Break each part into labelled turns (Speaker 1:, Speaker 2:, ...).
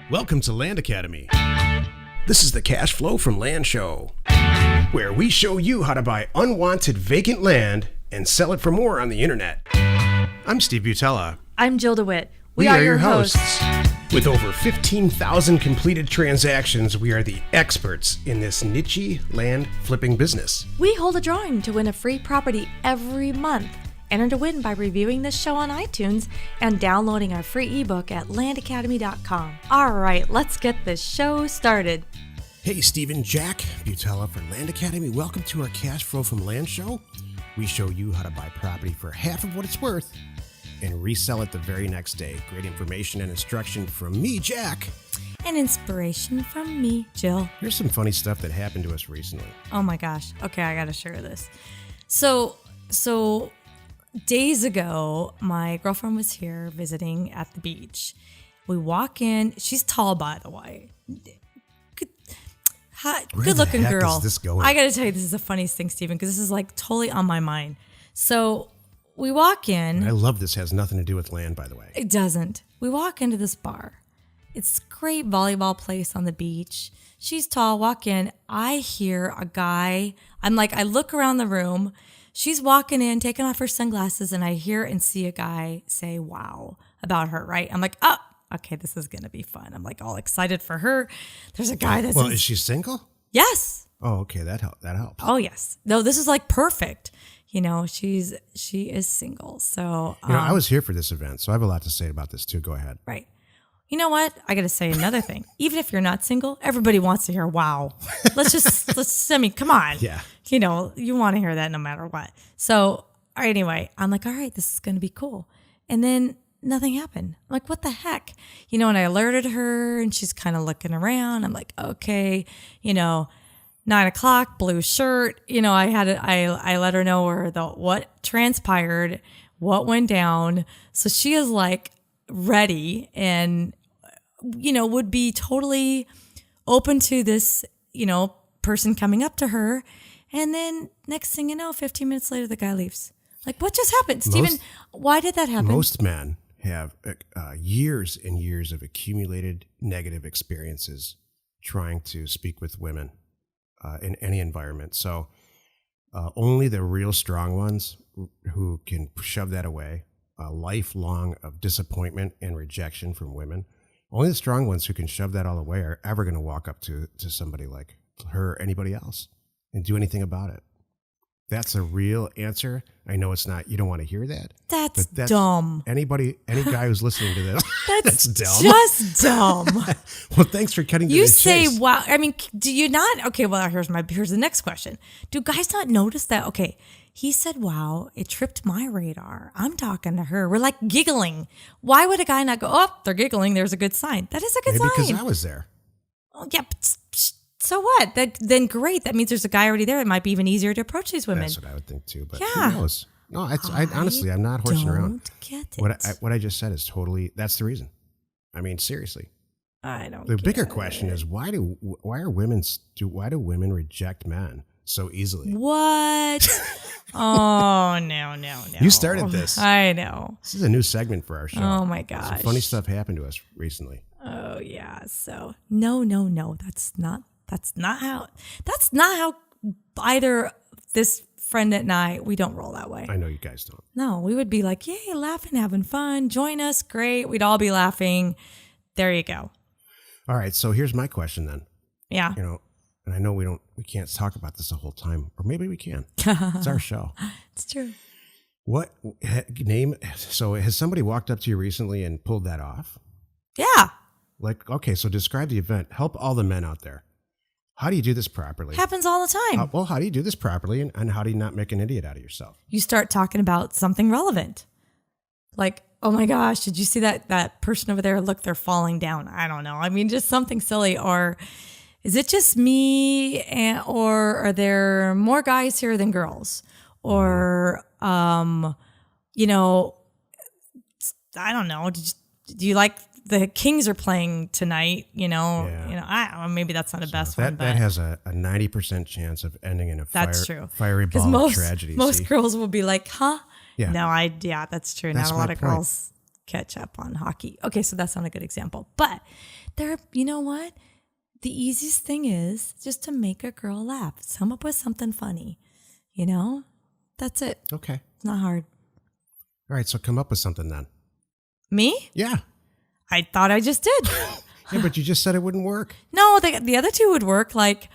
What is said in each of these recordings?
Speaker 1: Welcome to Land Academy. This is the Cash Flow from Land show, where we show you how to buy unwanted vacant land and sell it for more on the internet. I'm Steve Butala.
Speaker 2: I'm Jill DeWit.
Speaker 1: We are your hosts. With over 15,000 completed transactions, we are the experts in this niche land flipping business.
Speaker 2: We hold a drawing to win a free property every month. Enter to win by reviewing this show on iTunes and downloading our free ebook at landacademy.com. All right, let's get this show started.
Speaker 1: Hey, Stephen, Jack Butala for Land Academy. Welcome to our Cash Flow from Land show. We show you how to buy property for half of what it's worth and resell it the very next day. Great information and instruction from me, Jack.
Speaker 2: And inspiration from me, Jill.
Speaker 1: Here's some funny stuff that happened to us recently.
Speaker 2: Oh my gosh. Okay, I gotta share this. So days ago, my girlfriend was here visiting at the beach. We walk in. She's tall, by the way. Good looking girl.
Speaker 1: Is this going?
Speaker 2: I gotta tell you, this is the funniest thing, Stephen, because this is like totally on my mind. So we walk in.
Speaker 1: I love this. Has nothing to do with land, by the way.
Speaker 2: It doesn't. We walk into this bar. It's a great volleyball place on the beach. She's tall. Walk in. I hear a guy. I look around the room. She's walking in, taking off her sunglasses, and I hear and see a guy say, wow, about her, right? I'm like, oh, okay, this is going to be fun. I'm like all excited for her. There's a guy that's...
Speaker 1: Well, is she single?
Speaker 2: Yes.
Speaker 1: Oh, okay, that helps.
Speaker 2: Oh, yes. No, this is like perfect. You know, she is single. So...
Speaker 1: I was here for this event, so I have a lot to say about this too. Go ahead.
Speaker 2: Right. You know what? I got to say another thing. Even if you're not single, everybody wants to hear, wow. Come on.
Speaker 1: Yeah.
Speaker 2: You know, you want to hear that no matter what. So anyway, I'm like, all right, this is going to be cool. And then nothing happened. I'm like, what the heck? You know, and I alerted her and she's kind of looking around. I'm like, okay, 9:00, blue shirt. I let her know what transpired, what went down. So she is like ready and, would be totally open to this, person coming up to her. And then next thing you know, 15 minutes later, the guy leaves. Like, what just happened? Stephen, why did that happen?
Speaker 1: Most men have years and years of accumulated negative experiences trying to speak with women in any environment. So only the real strong ones who can shove that away, a lifelong of disappointment and rejection from women, only the strong ones who can shove that all away are ever going to walk up to somebody like her or anybody else and do anything about it. That's a real answer. I know it's not, you don't want to hear that.
Speaker 2: That's dumb.
Speaker 1: Any guy who's listening to this, that's dumb.
Speaker 2: Just dumb.
Speaker 1: Well, thanks for cutting to the chase.
Speaker 2: You say, wow. I mean, do you not? Okay, well, here's the next question. Do guys not notice that? Okay, he said, wow, it tripped my radar. I'm talking to her. We're like giggling. Why would a guy not go, oh, they're giggling. There's a good sign. That is a good sign.
Speaker 1: Maybe because I was there.
Speaker 2: Oh, yeah, but so what? Then great. That means there's a guy already there. It might be even easier to approach these women.
Speaker 1: That's what I would think too. But
Speaker 2: yeah.
Speaker 1: Who knows? No, I honestly, I'm not horsing around.
Speaker 2: Get it.
Speaker 1: What I just said is totally. That's the reason. I mean, seriously.
Speaker 2: I don't.
Speaker 1: The bigger question is why do women reject men so easily?
Speaker 2: What? Oh no.
Speaker 1: You started this.
Speaker 2: I know.
Speaker 1: This is a new segment for our show.
Speaker 2: Oh my gosh.
Speaker 1: Some funny stuff happened to us recently.
Speaker 2: Oh yeah. So no. That's not how either this friend and I, we don't roll that way.
Speaker 1: I know you guys don't.
Speaker 2: No, we would be like, yay, laughing, having fun. Join us. Great. We'd all be laughing. There you go.
Speaker 1: All right. So here's my question then.
Speaker 2: Yeah.
Speaker 1: And I know we can't talk about this the whole time, or maybe we can. It's our show.
Speaker 2: It's true.
Speaker 1: What so has somebody walked up to you recently and pulled that off?
Speaker 2: Yeah.
Speaker 1: Like, okay, so describe the event. Help all the men out there. How do you do this properly?
Speaker 2: Happens all the time.
Speaker 1: How do you do this properly, and how do you not make an idiot out of yourself?
Speaker 2: You start talking about something relevant. Like, oh my gosh, did you see that person over there? Look, they're falling down. I don't know. I mean, just something silly. Or is it just me? Or are there more guys here than girls? Or, I don't know. Do you like the Kings are playing tonight? I don't know. Maybe that's not the best one. But
Speaker 1: that has a 90% chance of ending in a fiery ball
Speaker 2: most,
Speaker 1: tragedy.
Speaker 2: Most girls will be like, huh?
Speaker 1: Yeah.
Speaker 2: No, that's true.
Speaker 1: That's
Speaker 2: not a lot of girls catch up on hockey. Okay, so that's not a good example. But you know what? The easiest thing is just to make a girl laugh. Come up with something funny. That's it.
Speaker 1: Okay.
Speaker 2: It's not hard.
Speaker 1: All right, so come up with something then.
Speaker 2: Me?
Speaker 1: Yeah.
Speaker 2: I thought I just did.
Speaker 1: Yeah, but you just said it wouldn't work.
Speaker 2: No, the other two would work. Like,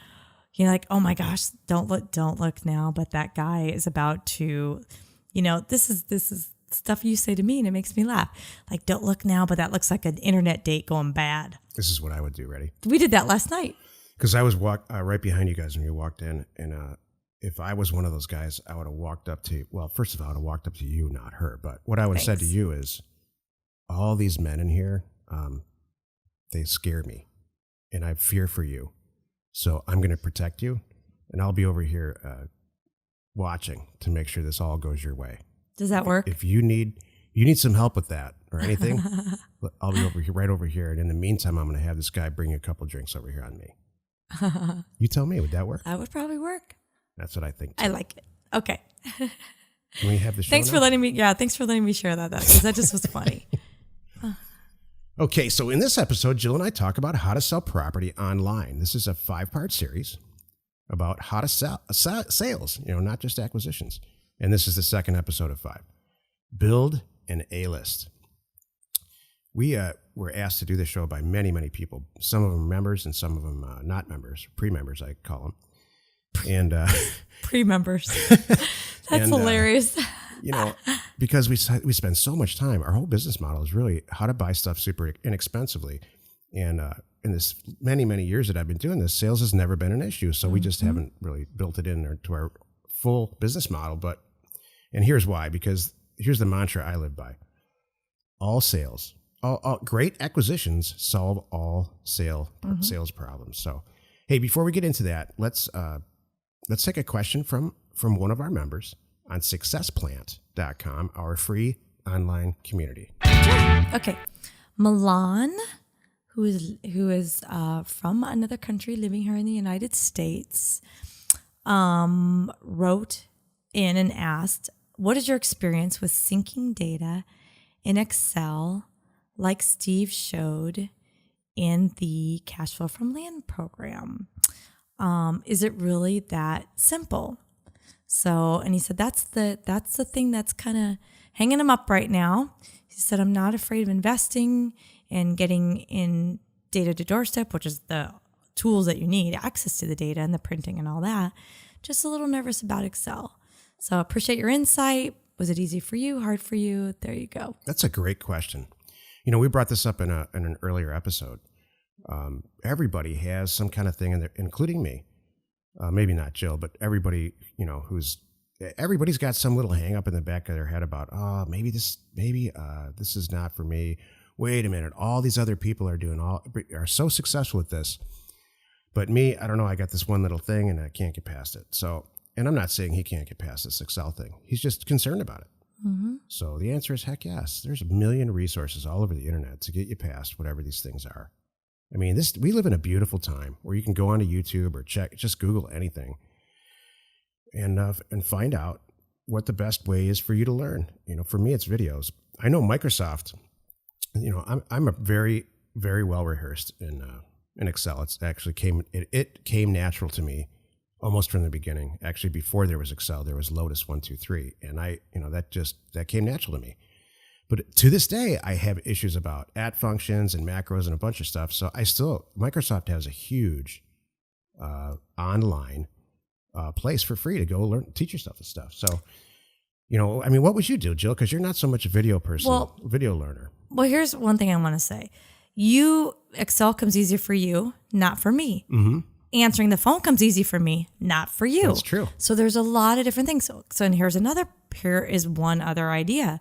Speaker 2: oh my gosh, don't look now. But that guy is about to, this is stuff you say to me and it makes me laugh. Like, don't look now, but that looks like an internet date going bad.
Speaker 1: This is what I would do. Ready?
Speaker 2: We did that last night.
Speaker 1: Because I was right behind you guys when you walked in, and if I was one of those guys, I would have walked up to. Well, first of all, I would have walked up to you, not her. But what I would have said to you is, all these men in here, they scare me, and I have fear for you. So I'm going to protect you, and I'll be over here watching to make sure this all goes your way.
Speaker 2: Does that work?
Speaker 1: If you need some help with that or anything, I'll be right over here. And in the meantime, I'm going to have this guy bring a couple drinks over here on me. You tell me, would that work?
Speaker 2: That would probably work.
Speaker 1: That's what I think too.
Speaker 2: I like it. Okay.
Speaker 1: Can we have the show
Speaker 2: Thanks
Speaker 1: now?
Speaker 2: for letting me share that because that just was funny.
Speaker 1: Okay, so in this episode, Jill and I talk about how to sell property online. This is a 5-part series about how to sell sales, not just acquisitions. And this is the second episode of 5. Build an A-list. We were asked to do this show by many, many people. Some of them members and some of them not members, pre-members, I call them. And
Speaker 2: pre-members. That's hilarious.
Speaker 1: Because we spend so much time, our whole business model is really how to buy stuff super inexpensively. And in this many, many years that I've been doing this, sales has never been an issue. So we just haven't really built it into our full business model. And here's why, because here's the mantra I live by. All sales, all great acquisitions solve all sales problems. So, hey, before we get into that, let's take a question from one of our members on successplant.com, our free online community.
Speaker 2: Sure. Okay. Milan, who is from another country living here in the United States, wrote in and asked, what is your experience with syncing data in Excel like Steve showed in the cash flow from land program? Is it really that simple? So, and he said, that's the thing that's kind of hanging him up right now. He said, I'm not afraid of investing and getting in data to doorstep, which is the tools that you need, access to the data and the printing and all that. Just a little nervous about Excel. So appreciate your insight. Was it easy for you, hard for you? There you go.
Speaker 1: That's a great question. We brought this up in an earlier episode. Everybody has some kind of thing in there, including me. Maybe not Jill, but everybody, everybody's got some little hang up in the back of their head about, maybe this is not for me. Wait a minute. All these other people are so successful with this. But me, I don't know. I got this one little thing and I can't get past it. So, and I'm not saying he can't get past this Excel thing. He's just concerned about it. Mm-hmm. So the answer is heck yes. There's a million resources all over the internet to get you past whatever these things are. I mean, we live in a beautiful time where you can go onto YouTube or just Google anything and find out what the best way is for you to learn. For me, it's videos. I know Microsoft, I'm a very, very well rehearsed in Excel. It came natural to me almost from the beginning. Actually, before there was Excel, there was Lotus 1-2-3. And that came natural to me. But to this day, I have issues about @ functions and macros and a bunch of stuff. So Microsoft has a huge online place for free to go learn, teach yourself this stuff. So, what would you do, Jill? Because you're not so much a video person, video learner.
Speaker 2: Well, here's one thing I want to say. Excel comes easier for you, not for me.
Speaker 1: Mm-hmm.
Speaker 2: Answering the phone comes easy for me, not for you.
Speaker 1: That's true.
Speaker 2: So there's a lot of different things. So and here is one other idea.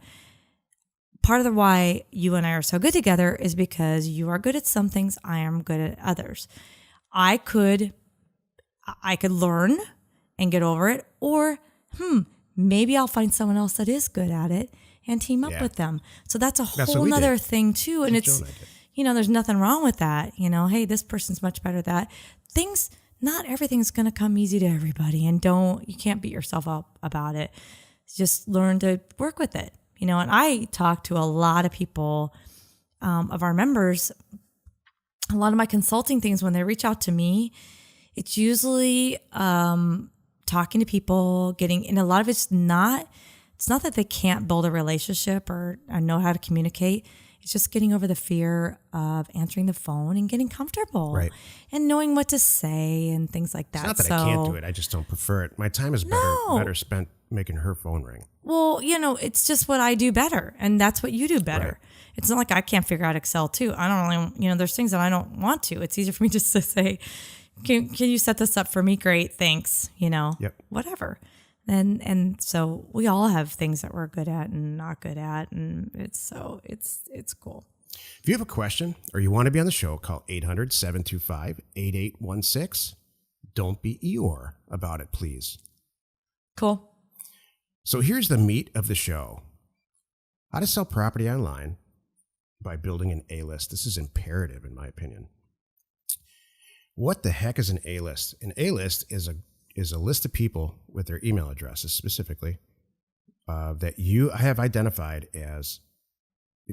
Speaker 2: Part of why you and I are so good together is because you are good at some things, I am good at others. I could learn and get over it, or maybe I'll find someone else that is good at it and team up with them. So that's a whole nother thing too. And it's, there's nothing wrong with that. Hey, this person's much better at that. Not everything's going to come easy to everybody, and you can't beat yourself up about it. Just learn to work with it. and I talk to a lot of people of our members. A lot of my consulting things, when they reach out to me, it's usually talking to people, and a lot of it's not that they can't build a relationship or know how to communicate. It's just getting over the fear of answering the phone and getting comfortable,
Speaker 1: right,
Speaker 2: and knowing what to say and things like that.
Speaker 1: It's not that I can't do it. I just don't prefer it. My time is better spent making her phone ring.
Speaker 2: Well, it's just what I do better, and that's what you do better.
Speaker 1: Right.
Speaker 2: It's not like I can't figure out Excel too. I don't really, there's things that I don't want to. It's easier for me just to say, can you set this up for me? Great, thanks.
Speaker 1: Yep.
Speaker 2: Whatever. And so we all have things that we're good at and not good at, and it's cool.
Speaker 1: If you have a question or you want to be on the show, call 800-725-8816. Don't be Eeyore about it, please.
Speaker 2: Cool.
Speaker 1: So here's the meat of the show. How to sell property online by building an A-list. This is imperative, in my opinion. What the heck is an A-list? An A-list is a list of people with their email addresses specifically that you have identified as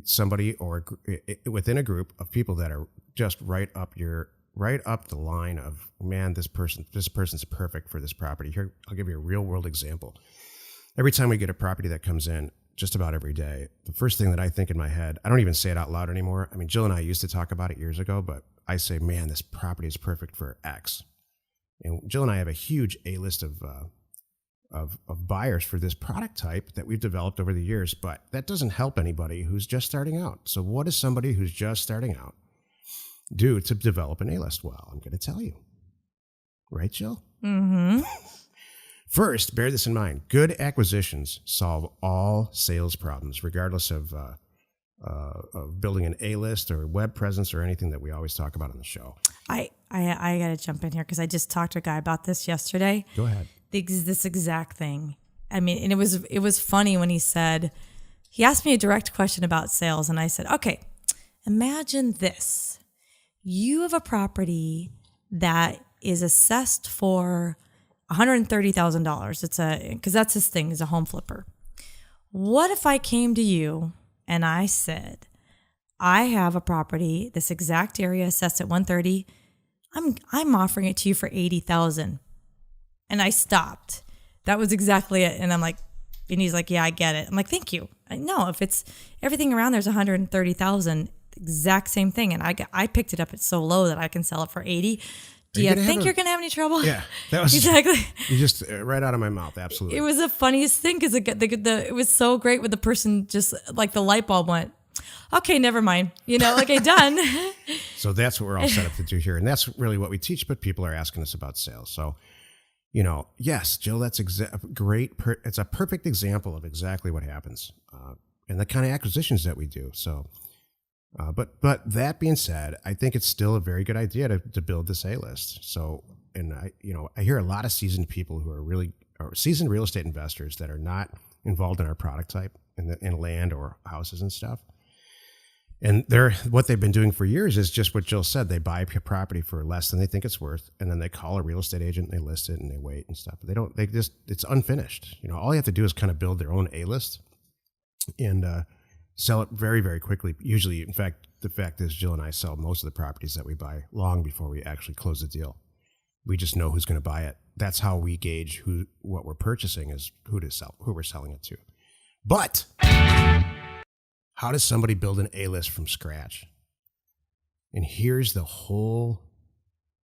Speaker 1: somebody or within a group of people that are just right up the line of, man, this person's perfect for this property. Here, I'll give you a real world example. Every time we get a property that comes in, just about every day, the first thing that I think in my head, I don't even say it out loud anymore. I mean, Jill and I used to talk about it years ago, but I say, man, this property is perfect for X. And Jill and I have a huge A-list of buyers for this product type that we've developed over the years, but that doesn't help anybody who's just starting out. So what does somebody who's just starting out do to develop an A-list? Well, I'm going to tell you. Right, Jill?
Speaker 2: Mm-hmm.
Speaker 1: First, bear this in mind. Good acquisitions solve all sales problems, regardless of building an A-list or web presence or anything that we always talk about on the show.
Speaker 2: I got to jump in here because I just talked to a guy about this yesterday.
Speaker 1: Go ahead.
Speaker 2: This exact thing. I mean, and it was funny when he asked me a direct question about sales, and I said, okay, imagine this. You have a property that is assessed for $130,000. Because that's his thing, is a home flipper. What if I came to you and I said, I have a property, this exact area assessed at 130. I'm offering it to you for 80,000. And I stopped. That was exactly it. And I'm like, and he's like, yeah, I get it. I'm like, thank you. No, if it's everything around there's 130,000, exact same thing. And I picked it up at so low that I can sell it for 80. Do you think you're going to have any trouble?
Speaker 1: Yeah, that was
Speaker 2: exactly.
Speaker 1: You just right out of my mouth. Absolutely.
Speaker 2: It was the funniest thing because it was so great when the person just like the light bulb went, okay, never mind. Okay, done.
Speaker 1: So that's what we're all set up to do here. And that's really what we teach, but people are asking us about sales. So, yes, Jill, that's great. It's a perfect example of exactly what happens and the kind of acquisitions that we do. So, but that being said, I think it's still a very good idea to build this A-list. So, and I hear a lot of seasoned people who are seasoned real estate investors that are not involved in our product type in land or houses and stuff. And what they've been doing for years is just what Jill said. They buy a property for less than they think it's worth, and then they call a real estate agent and they list it and they wait and stuff. But it's unfinished. All you have to do is kind of build their own A-list and sell it very, very quickly. Usually, in fact, the fact is Jill and I sell most of the properties that we buy long before we actually close the deal. We just know who's going to buy it. That's how we gauge what we're purchasing is who we're selling it to. But how does somebody build an A-list from scratch? And here's the whole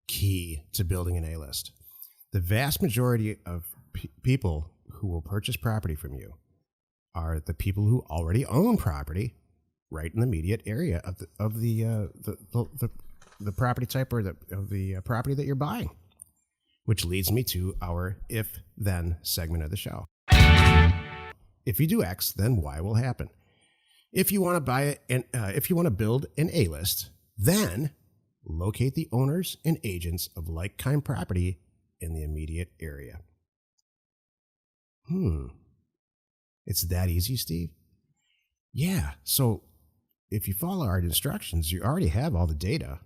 Speaker 1: key to building an A-list. The vast majority of people who will purchase property from you are the people who already own property right in the immediate area of the property type or of the property that you're buying, which leads me to our if-then segment of the show. If you do X, then Y will happen. If you want to build an A-list, then locate the owners and agents of like-kind property in the immediate area. It's that easy, Steve? Yeah. So if you follow our instructions, you already have all the data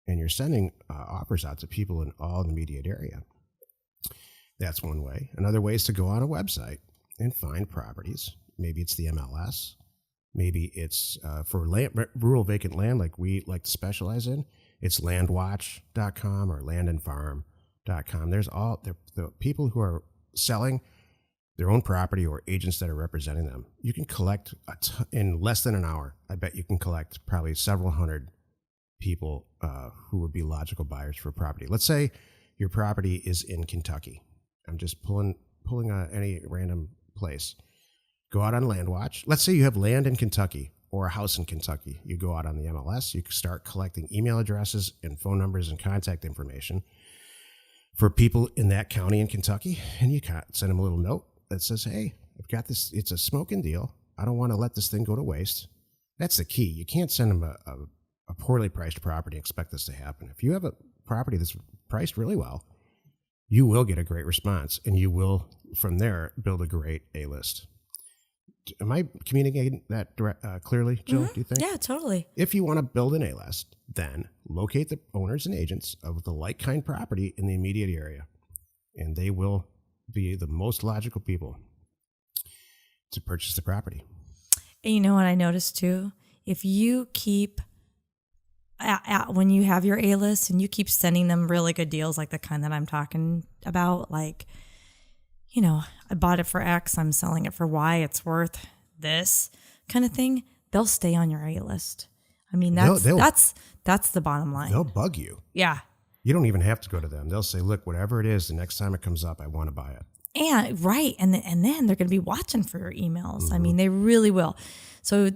Speaker 1: and you're sending offers out to people in all the immediate area. That's one way. Another way is to go on a website and find properties Maybe it's the MLS. Maybe it's for rural vacant land like we like to specialize in. It's landwatch.com or landandfarm.com. There's all the people who are selling their own property or agents that are representing them. You can collect in less than an hour. I bet you can collect probably several hundred people who would be logical buyers for property. Let's say your property is in Kentucky. I'm just pulling any random place. Go out on LandWatch. Let's say you have land in Kentucky or a house in Kentucky. You go out on the MLS. You can start collecting email addresses and phone numbers and contact information for people in that county in Kentucky, and you send them a little note that says, hey, I've got this. It's a smoking deal. I don't want to let this thing go to waste. That's the key. You can't send them a poorly priced property and expect this to happen. If you have a property that's priced really well, you will get a great response, and you will, from there, build a great A-list. Am I communicating that clearly, Jill, do you think?
Speaker 2: Yeah, totally.
Speaker 1: If you want to build an A-list, then locate the owners and agents of the like-kind property in the immediate area, and they will be the most logical people to purchase the property.
Speaker 2: And you know what I noticed too? If you keep, when you have your A-list and you keep sending them really good deals like the kind that I'm talking about, like, you know, I bought it for X, I'm selling it for Y, it's worth this kind of thing, they'll stay on your A-list. I mean, that's the bottom line.
Speaker 1: They'll bug you.
Speaker 2: Yeah.
Speaker 1: You don't even have to go to them. They'll say, look, whatever it is, the next time it comes up, I want to buy it.
Speaker 2: And right. And then they're going to be watching for your emails. Mm-hmm. I mean, they really will. So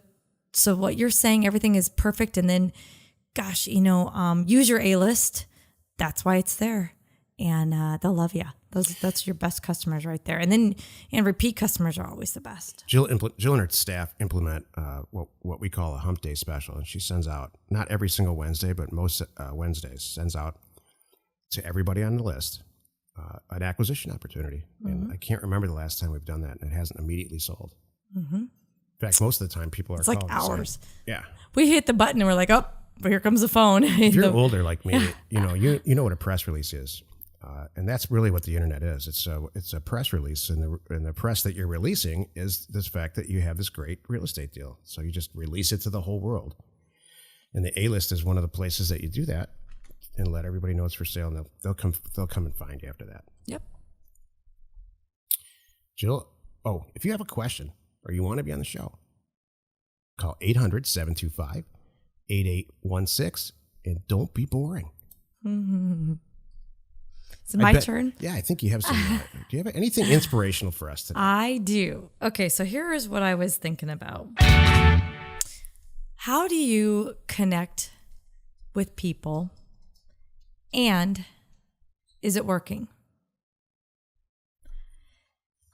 Speaker 2: what you're saying, everything is perfect. And then, gosh, you know, use your A-list. That's why it's there. And they'll love you. That's your best customers right there. And repeat customers are always the best.
Speaker 1: Jill and her staff implement what we call a hump day special. And she sends out, not every single Wednesday, but most Wednesdays, sends out to everybody on the list an acquisition opportunity. Mm-hmm. And I can't remember the last time we've done that, and it hasn't immediately sold. Mm-hmm. In fact, most of the time people are calling.
Speaker 2: It's like hours.
Speaker 1: Yeah.
Speaker 2: We hit the button and we're like, oh, here comes the phone.
Speaker 1: If you're older like me, you know what a press release is. And that's really what the internet is. It's a press release, and the press that you're releasing is this fact that you have this great real estate deal. So you just release it to the whole world. And the A-list is one of the places that you do that and let everybody know it's for sale, and they'll come and find you after that.
Speaker 2: Yep.
Speaker 1: Jill, if you have a question or you want to be on the show, call 800-725-8816, and don't be boring.
Speaker 2: Mm-hmm. Is it my turn?
Speaker 1: Yeah, I think you have some. Do you have anything inspirational for us today?
Speaker 2: I do. Okay, so here is what I was thinking about. How do you connect with people, and is it working?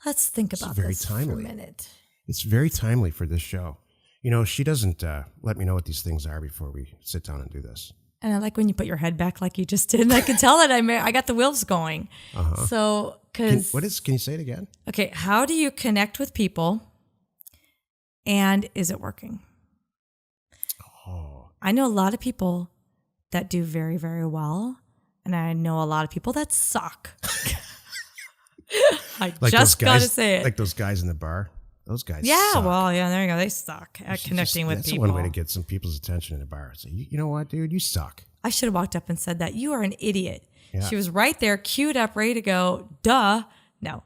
Speaker 2: Let's think about this for a minute.
Speaker 1: It's very timely for this show. You know, she doesn't let me know what these things are before we sit down and do this.
Speaker 2: And I like when you put your head back like you just did. And I can tell that I got the wheels going. Uh-huh. So, can
Speaker 1: you say it again?
Speaker 2: Okay. How do you connect with people, and is it working?
Speaker 1: Oh.
Speaker 2: I know a lot of people that do very, very well. And I know a lot of people that suck. I like just got to say it.
Speaker 1: Like those guys in the bar. Those guys
Speaker 2: suck. Well, yeah, there you go. They suck at connecting with people.
Speaker 1: That's one way to get some people's attention in a bar. Say, you know what, dude? You suck.
Speaker 2: I should have walked up and said that. You are an idiot. Yeah. She was right there, queued up, ready to go. Duh. No.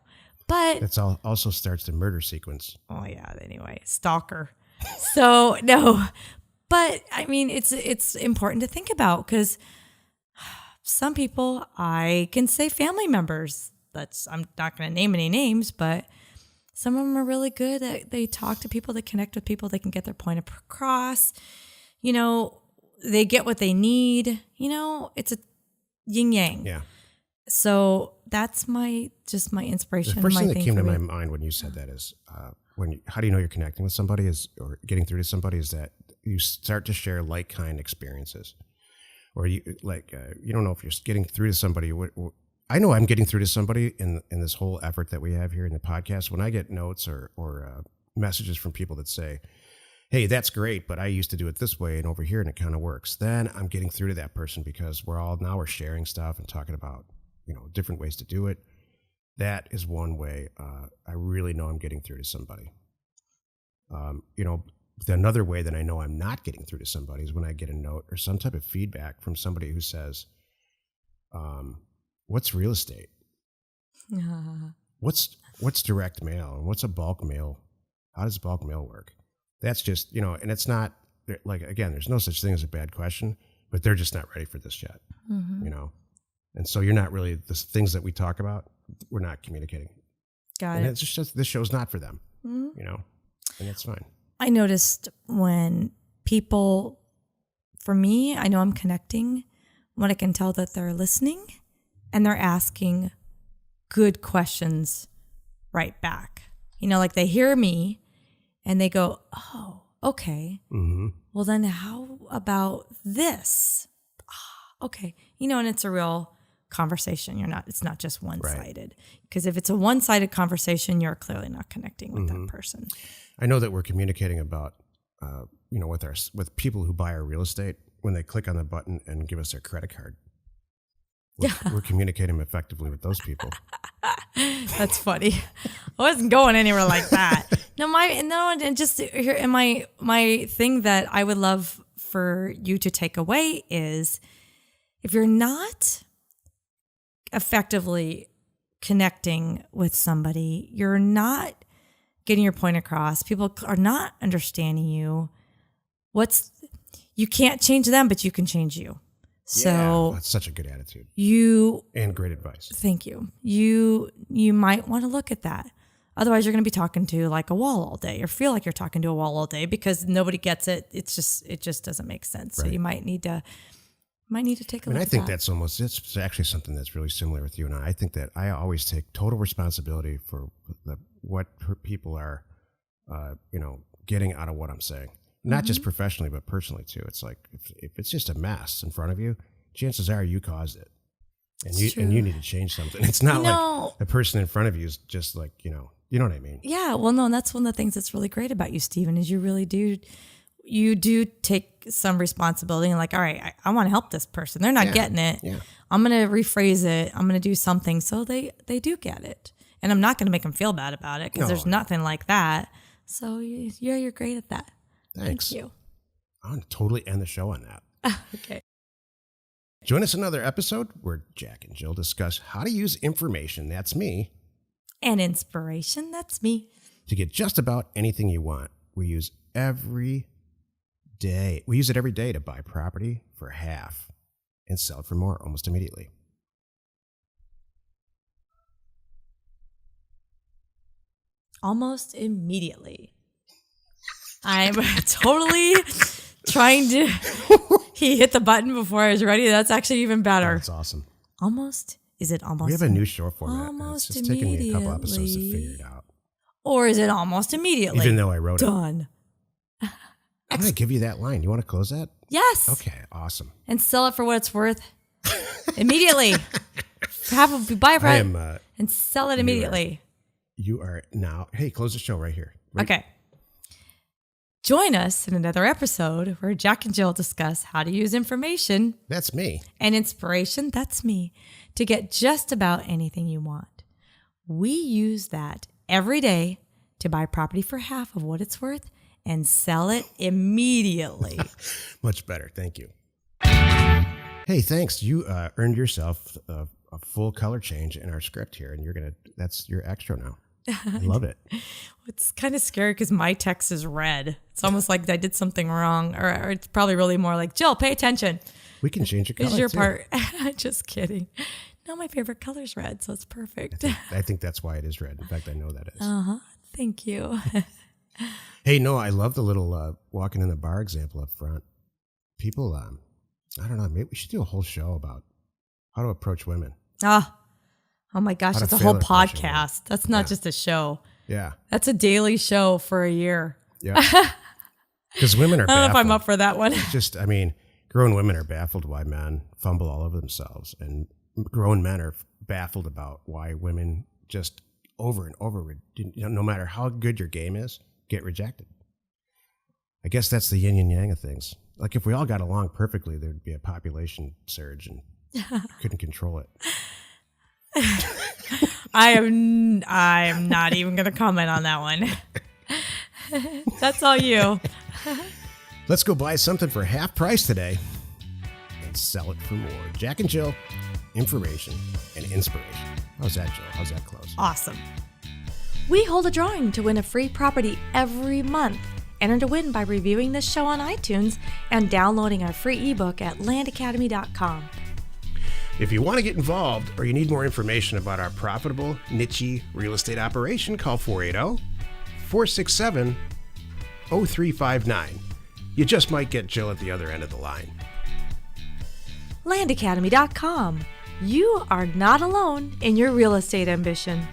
Speaker 2: But
Speaker 1: that's also starts the murder sequence.
Speaker 2: Oh, yeah. Anyway, stalker. So, no. But, I mean, it's important to think about, because some people, I can say family members. I'm not going to name any names, but some of them are really good. They talk to people, they connect with people, they can get their point across. You know, they get what they need. You know, it's a yin yang.
Speaker 1: Yeah.
Speaker 2: So that's my inspiration.
Speaker 1: The first thing that came to my mind when you said that is, how do you know you're connecting with somebody or getting through to somebody, is that you start to share like kind experiences, or you don't know if you're getting through to somebody. I know I'm getting through to somebody in this whole effort that we have here in the podcast. When I get notes or messages from people that say, hey, that's great, but I used to do it this way and over here and it kind of works, then I'm getting through to that person, because we're sharing stuff and talking about, different ways to do it. That is one way I really know I'm getting through to somebody. Another way that I know I'm not getting through to somebody is when I get a note or some type of feedback from somebody who says, what's real estate? What's direct mail? And what's a bulk mail? How does bulk mail work? That's just, and it's not like, again, there's no such thing as a bad question, but they're just not ready for this yet, And so you're not really, the things that we talk about, we're not communicating.
Speaker 2: Got
Speaker 1: and
Speaker 2: it.
Speaker 1: it's just, this show's not for them, and it's fine.
Speaker 2: I noticed when people, for me, I know I'm connecting when I can tell that they're listening and they're asking good questions right back. Like they hear me and they go, oh, okay.
Speaker 1: Mm-hmm.
Speaker 2: Well, then how about this? Okay. And it's a real conversation. It's not just one-sided. Because if it's a one-sided conversation, you're clearly not connecting with that person.
Speaker 1: I know that we're communicating about, with people who buy our real estate when they click on the button and give us their credit card. We're communicating effectively with those people.
Speaker 2: That's funny. I wasn't going anywhere like that. And just here, and my thing that I would love for you to take away is, if you're not effectively connecting with somebody, you're not getting your point across. People are not understanding you. You can't change them, but you can change you. So
Speaker 1: that's such a good attitude.
Speaker 2: And
Speaker 1: great advice.
Speaker 2: Thank you. You might want to look at that. Otherwise, you're going to be talking to like a wall all day, or feel like you're talking to a wall all day because nobody gets it. It just doesn't make sense. Right. So you might need to take a look.
Speaker 1: I think that's it's actually something that's really similar with you and I. I think that I always take total responsibility for what people are, getting out of what I'm saying. Not just professionally, but personally too. It's like, if it's just a mess in front of you, chances are you caused it. And you need to change something. It's not like the person in front of you is just like, you know what I mean?
Speaker 2: Yeah. Well, no, and that's one of the things that's really great about you, Stephen, is you do take some responsibility and like, all right, I want to help this person. They're not getting it. Yeah. I'm going to rephrase it. I'm going to do something so they do get it. And I'm not going to make them feel bad about it because there's nothing like that. So you're great at that.
Speaker 1: Thanks.
Speaker 2: Thank you.
Speaker 1: I'm going to totally end the show on that.
Speaker 2: Okay.
Speaker 1: Join us another episode where Jack and Jill discuss how to use information, that's me,
Speaker 2: and inspiration, that's me,
Speaker 1: to get just about anything you want. We use it every day to buy property for half and sell it for more almost immediately.
Speaker 2: Almost immediately. I'm totally trying to... He hit the button before I was ready. That's actually even better.
Speaker 1: That's awesome.
Speaker 2: Almost? Is it almost?
Speaker 1: We have a new show format.
Speaker 2: Almost
Speaker 1: it's just taken me a couple episodes to figure it out.
Speaker 2: Or is it almost immediately?
Speaker 1: Even though I wrote it.
Speaker 2: Done.
Speaker 1: I'm going to give you that line. You want to close that?
Speaker 2: Yes.
Speaker 1: Okay, awesome.
Speaker 2: And sell it for what it's worth immediately. Buy a product and sell it immediately.
Speaker 1: You are now. Hey, close the show right here.
Speaker 2: Okay. Join us in another episode where Jack and Jill discuss how to use information.
Speaker 1: That's me.
Speaker 2: And inspiration. That's me. To get just about anything you want. We use that every day to buy property for half of what it's worth and sell it immediately.
Speaker 1: Much better. Thank you. Hey, thanks. You earned yourself a full color change in our script here, and that's your extra now. I love it.
Speaker 2: It's kind of scary because my text is red. It's almost like I did something wrong, or it's probably really more like, Jill, pay attention.
Speaker 1: We can change your color.
Speaker 2: It's your part. Just kidding. No, my favorite color is red, so it's perfect.
Speaker 1: I think that's why it is red. In fact, I know that is.
Speaker 2: Thank you.
Speaker 1: Hey, no, I love the little walking in the bar example up front. People, I don't know, maybe we should do a whole show about how to approach women.
Speaker 2: Oh my gosh, that's a whole podcast. That's not just a show.
Speaker 1: Yeah.
Speaker 2: That's a daily show for a year.
Speaker 1: Yeah. Because women are baffled.
Speaker 2: I don't know if I'm up for that one.
Speaker 1: Grown women are baffled why men fumble all over themselves. And grown men are baffled about why women just over and over, no matter how good your game is, get rejected. I guess that's the yin and yang of things. Like if we all got along perfectly, there'd be a population surge and couldn't control it.
Speaker 2: I am not even going to comment on that one. That's all you.
Speaker 1: Let's go buy something for half price today and sell it for more. Jack and Jill, information and inspiration. How's that, Jill? How's that close?
Speaker 2: Awesome. We hold a drawing to win a free property every month. Enter to win by reviewing this show on iTunes and downloading our free ebook at landacademy.com.
Speaker 1: If you want to get involved or you need more information about our profitable, niche real estate operation, call 480-467-0359. You just might get Jill at the other end of the line.
Speaker 2: landacademy.com. You are not alone in your real estate ambition.